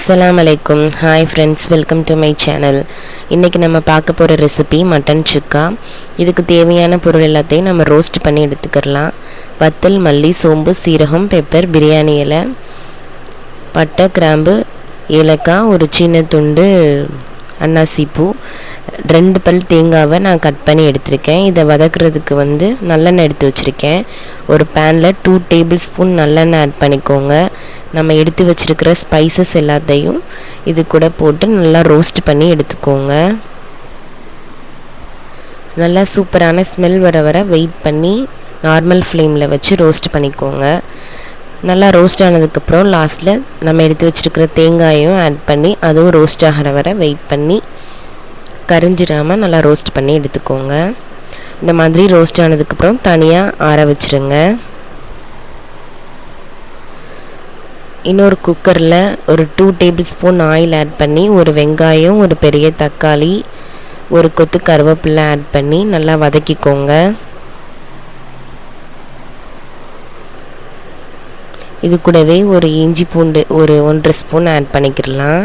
Assalamualaikum. Hi friends, welcome to my channel. இன்னைக்கு நம்ம பார்க்க போற ரெசிபி மட்டன் சுக்கா. இதுக்கு தேவையான பொருள் எல்லாத்தையும் நம்ம ரோஸ்ட் பண்ணி எடுத்துக்கலாம். வத்தல், மல்லி, சோம்பு, சீரகம், பெப்பர், பிரியாணி இலை, பட்டை, கிராம்பு, ஏலக்காய், ஒரு சின்ன துண்டு அன்னாசி பூ, 2 பல் தேங்காவை நான் கட் பண்ணி எடுத்திருக்கேன். இதை வதக்குறதுக்கு நல்லெண்ணெய் எடுத்து வச்சுருக்கேன். ஒரு பேனில் 2 டேபிள் ஸ்பூன் நல்லெண்ணெய் ஆட் பண்ணிக்கோங்க. நம்ம எடுத்து வச்சுருக்கிற ஸ்பைசஸ் எல்லாத்தையும் இது கூட போட்டு நல்லா ரோஸ்ட் பண்ணி எடுத்துக்கோங்க. நல்லா சூப்பரான ஸ்மெல் வர வெயிட் பண்ணி நார்மல் ஃப்ளேமில் வச்சு ரோஸ்ட் பண்ணிக்கோங்க. நல்லா ரோஸ்ட் ஆனதுக்கப்புறம் லாஸ்ட்டில் நம்ம எடுத்து வச்சுருக்கிற தேங்காயும் ஆட் பண்ணி அதுவும் ரோஸ்ட் ஆகிற வரை வெயிட் பண்ணி கரிஞ்சிடாமல் நல்லா ரோஸ்ட் பண்ணி எடுத்துக்கோங்க. இந்த மாதிரி ரோஸ்ட் ஆனதுக்கப்புறம் தனியாக ஆற வச்சுருங்க. இன்னொரு குக்கரில் ஒரு 2 டேபிள் ஸ்பூன் ஆயில் ஆட் பண்ணி ஒரு வெங்காயம், ஒரு பெரிய தக்காளி, ஒரு கொத்து கருவேப்பிலை ஆட் பண்ணி நல்லா வதக்கிக்கோங்க. இது கூடவே ஒரு இஞ்சி பூண்டு ஒரு 1.5 ஸ்பூன் ஆட் பண்ணிக்கிடலாம்.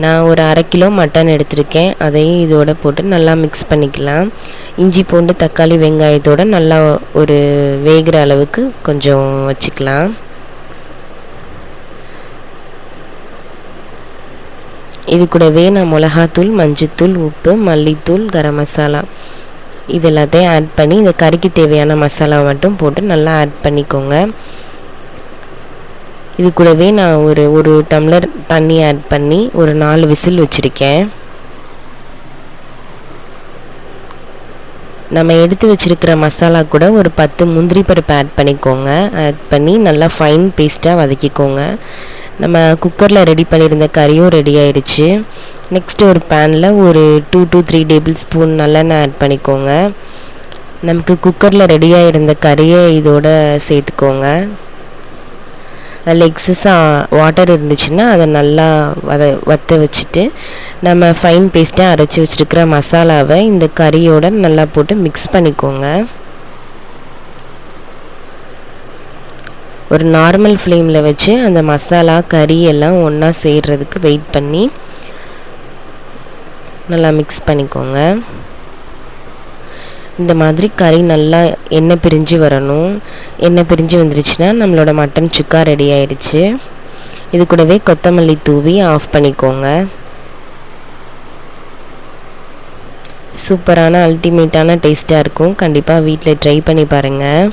நான் ஒரு 1/2 கிலோ மட்டன் எடுத்திருக்கேன். அதையும் இதோட போட்டு நல்லா மிக்ஸ் பண்ணிக்கலாம். இஞ்சி பூண்டு தக்காளி வெங்காயத்தோடு நல்லா ஒரு வேகிற அளவுக்கு கொஞ்சம் வச்சுக்கலாம். இது கூடவே நான் மிளகாத்தூள், மஞ்சத்தூள், உப்பு, மல்லித்தூள், கரம் மசாலா இது எல்லாத்தையும் ஆட் பண்ணி இந்த கறிக்கு தேவையான மசாலா மட்டும் போட்டு நல்லா ஆட் பண்ணிக்கோங்க. இது கூடவே நான் ஒரு டம்ளர் தண்ணி ஆட் பண்ணி ஒரு 4 விசில் வச்சுருக்கேன். நம்ம எடுத்து வச்சுருக்கிற மசாலா கூட ஒரு 10 முந்திரி பருப்பு ஆட் பண்ணிக்கோங்க. ஆட் பண்ணி நல்லா ஃபைன் பேஸ்ட்டாக வதக்கிக்கோங்க. நம்ம குக்கரில் ரெடி பண்ணியிருந்த கறியும் ரெடி ஆயிடுச்சு. நெக்ஸ்ட்டு ஒரு பேனில் ஒரு 2 to 3 டேபிள் ஸ்பூன் நல்லெண்ணெய் ஆட் பண்ணிக்கோங்க. நமக்கு குக்கரில் ரெடியாக இருந்த கறியை இதோட சேர்த்துக்கோங்க. அதில் எக்ஸஸாக வாட்டர் இருந்துச்சுன்னா அதை நல்லா வற்ற வச்சுட்டு நம்ம ஃபைன் பேஸ்ட்டாக அரைச்சி வச்சுருக்கிற மசாலாவை இந்த கறியோடு நல்லா போட்டு மிக்ஸ் பண்ணிக்கோங்க. ஒரு நார்மல் ஃப்ளேமில் வச்சு அந்த மசாலா கறி எல்லாம் ஒன்றா சேர்கிறதுக்கு வெயிட் பண்ணி நல்லா மிக்ஸ் பண்ணிக்கோங்க. இந்த மாதிரி கறி நல்லா எண்ணெய் பிரிஞ்சு வரணும். எண்ணெய் பிரிஞ்சு வந்துருச்சுன்னா நம்மளோட மட்டன் சுக்கா ரெடி ஆயிடுச்சு. இது கூடவே கொத்தமல்லி தூவி ஆஃப் பண்ணிக்கோங்க. சூப்பரான அல்டிமேட்டான டேஸ்ட்டாக இருக்கும். கண்டிப்பாக வீட்டில் ட்ரை பண்ணி பாருங்கள்.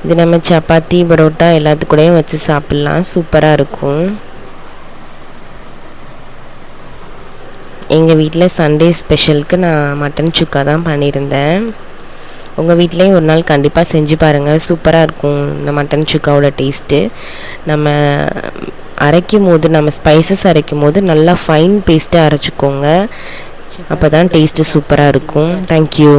இது நம்ம சப்பாத்தி, பரோட்டா எல்லாத்துக்கூடையும் வச்சு சாப்பிட்லாம். சூப்பராக இருக்கும். எங்கள் வீட்டில் சண்டே ஸ்பெஷலுக்கு நான் மட்டன் சுக்கா தான் பண்ணியிருந்தேன். உங்கள் வீட்லேயும் ஒரு நாள் கண்டிப்பாக செஞ்சு பாருங்கள். சூப்பராக இருக்கும் இந்த மட்டன் சுக்காவோட டேஸ்ட்டு. நம்ம ஸ்பைசஸ் அரைக்கும் போது நல்லா ஃபைன் பேஸ்ட்டாக அரைச்சிக்கோங்க. அப்போ தான் டேஸ்ட்டு சூப்பராக இருக்கும். தேங்க்யூ.